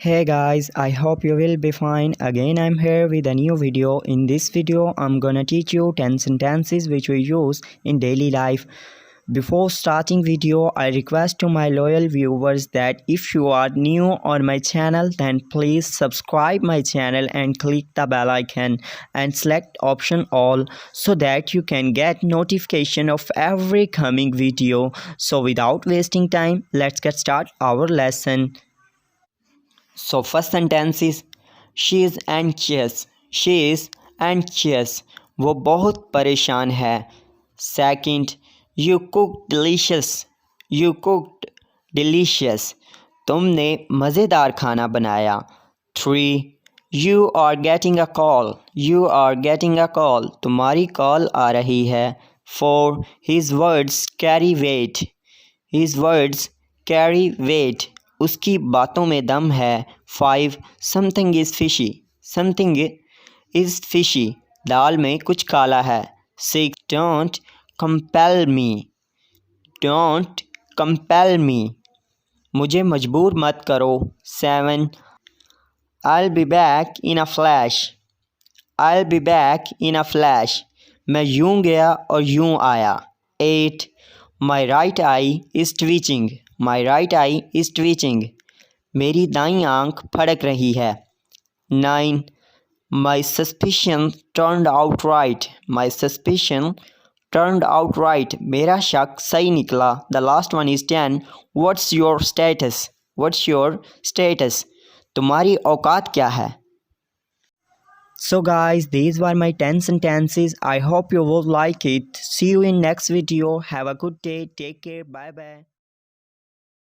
Hey guys, I hope you will be fine. Again, I'm here with a new video. In this video, I'm gonna teach you 10 sentences which we use in daily life. Before starting video, I request to my loyal viewers that if you are new on my channel, then please subscribe my channel and click the bell icon and select option all so that you can get notification of every coming video. So without wasting time, let's get start our lesson. So first sentence is she is anxious. She is anxious. वो बहुत परेशान है. Second, you cooked delicious. You cooked delicious. तुमने मज़ेदार खाना बनाया. 3. You are getting a call. You are getting a call. तुम्हारी call आ रही है. 4. His words carry weight. His words carry weight. उसकी बातों में दम है. 5. Something is fishy. Something is fishy. दाल में कुछ काला है. 6. Don't compel me. Don't compel me. मुझे मजबूर मत करो. 7. I'll be back in a flash. I'll be back in a flash. मैं यूं गया और यूं आया. 8. My right eye is twitching. My right eye is twitching. मेरी दाईं आंख फड़क रही है. 9. My suspicion turned out right. My suspicion turned out right. मेरा शक सही निकला. The last one is 10. What's your status? What's your status? तुम्हारी औकात क्या है? So guys, these were my 10 sentences. I hope you will like it. See you in next video. Have a good day. Take care. Bye bye.